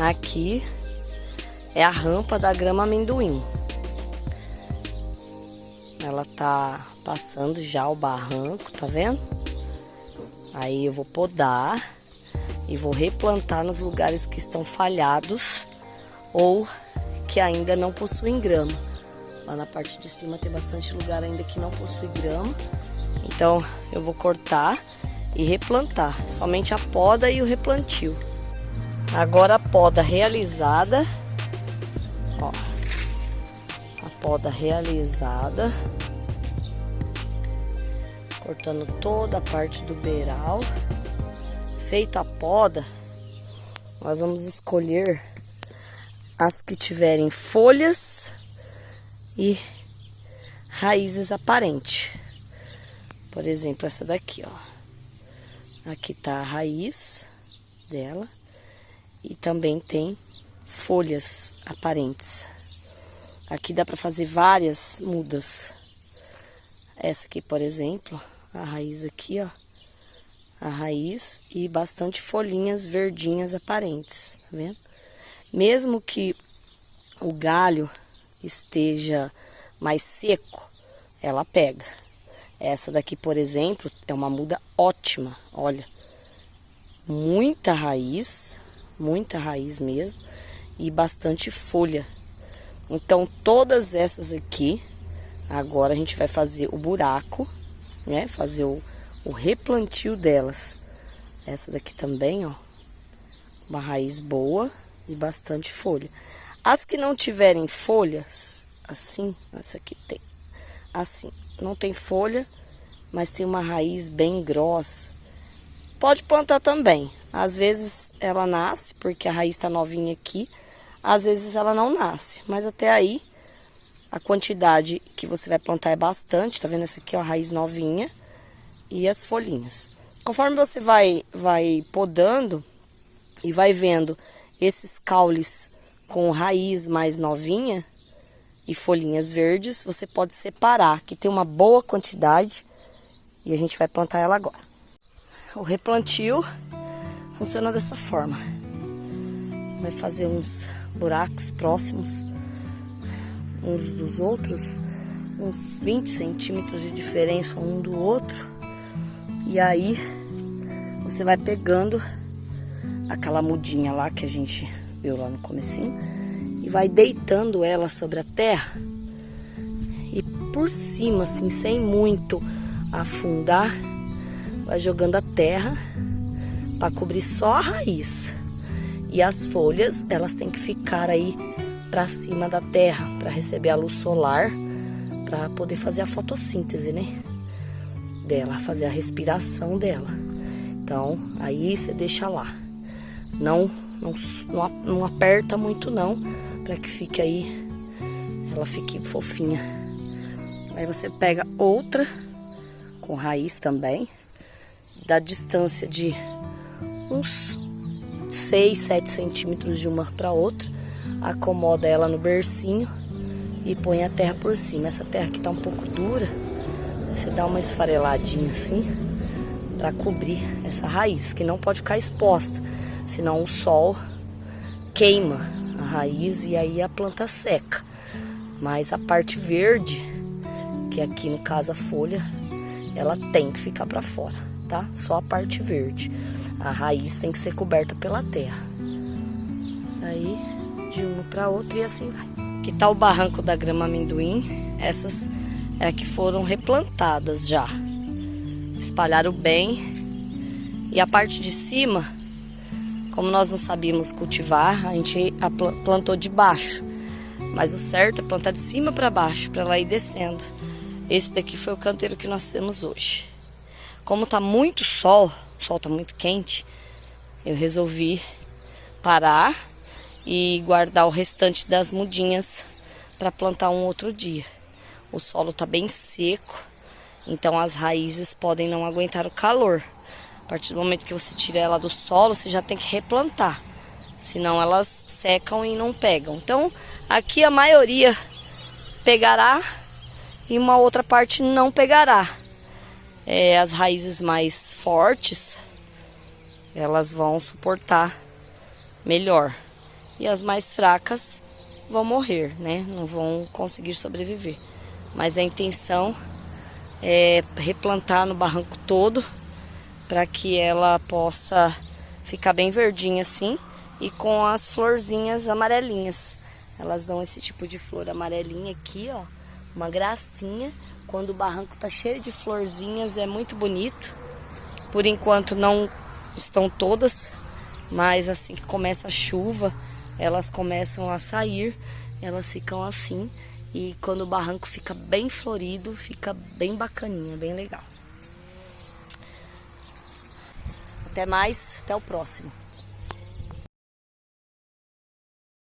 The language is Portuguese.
Aqui é a rampa da grama amendoim. Ela tá passando já o barranco, tá vendo? Aí eu vou podar e vou replantar nos lugares que estão falhados ou que ainda não possuem grama. Lá na parte de cima tem bastante lugar ainda que não possui grama. Então eu vou cortar e replantar. Somente a poda e o replantio. Agora a poda realizada. Ó, a poda realizada. Cortando toda a parte do beiral. Feita a poda, nós vamos escolher as que tiverem folhas e raízes aparentes. Por exemplo, essa daqui, ó. Aqui tá a raiz dela e também tem folhas aparentes. Aqui dá para fazer várias mudas. Essa aqui, por exemplo, a raiz aqui, ó. A raiz e bastante folhinhas verdinhas aparentes, tá vendo? Mesmo que o galho esteja mais seco, ela pega. Essa daqui, por exemplo, é uma muda ótima, olha. Muita raiz mesmo, e bastante folha. Então, todas essas aqui, agora a gente vai fazer o buraco, né? Fazer o replantio delas. Essa daqui também, ó. Uma raiz boa e bastante folha. As que não tiverem folhas, assim, essa aqui tem. Assim, não tem folha, mas tem uma raiz bem grossa. Pode plantar também. Às vezes ela nasce, porque a raiz tá novinha aqui. Às vezes ela não nasce, mas até aí a quantidade que você vai plantar é bastante. Tá vendo essa aqui, ó, a raiz novinha. E as folhinhas. Conforme você vai podando e vai vendo esses caules com raiz mais novinha e folhinhas verdes, você pode separar, que tem uma boa quantidade, e a gente vai plantar ela agora. O replantio funciona dessa forma. Vai fazer uns buracos próximos uns dos outros, uns 20 centímetros de diferença um do outro. E aí, você vai pegando aquela mudinha lá que a gente viu lá no comecinho e vai deitando ela sobre a terra. E por cima, assim, sem muito afundar, vai jogando a terra para cobrir só a raiz. E as folhas, elas têm que ficar aí para cima da terra, para receber a luz solar, para poder fazer a fotossíntese, né? Dela, fazer a respiração dela. Então, aí você deixa lá. Não aperta muito não, para que fique aí, ela fique fofinha. Aí você pega outra, com raiz também, da distância de uns 6, 7 centímetros de uma para outra, acomoda ela no bercinho e põe a terra por cima. Essa terra aqui tá um pouco dura, você dá uma esfareladinha assim para cobrir essa raiz, que não pode ficar exposta, senão o sol queima a raiz e aí a planta seca. Mas a parte verde, que aqui no caso a folha, ela tem que ficar para fora, tá? Só a parte verde. A raiz tem que ser coberta pela terra. Aí de uma para outra e assim vai. Aqui tá o barranco da grama amendoim. Essas é que foram replantadas já. Espalharam bem. E a parte de cima, como nós não sabíamos cultivar, a gente plantou de baixo. Mas o certo é plantar de cima para baixo, para ela ir descendo. Esse daqui foi o canteiro que nós temos hoje. Como tá muito sol, o sol tá muito quente, eu resolvi parar e guardar o restante das mudinhas para plantar um outro dia. O solo tá bem seco, então as raízes podem não aguentar o calor. A partir do momento que você tira ela do solo, você já tem que replantar, senão elas secam e não pegam. Então aqui a maioria pegará e uma outra parte não pegará. As raízes mais fortes, elas vão suportar melhor. e as mais fracas vão morrer, né? Não vão conseguir sobreviver. Mas a intenção é replantar no barranco todo para que ela possa ficar bem verdinha assim e com as florzinhas amarelinhas. Elas dão esse tipo de flor amarelinha aqui, ó, uma gracinha. Quando o barranco tá cheio de florzinhas é muito bonito. Por enquanto não estão todas, mas assim que começa a chuva, elas começam a sair, elas ficam assim. E quando o barranco fica bem florido, fica bem bacaninha, bem legal. Até mais, até o próximo.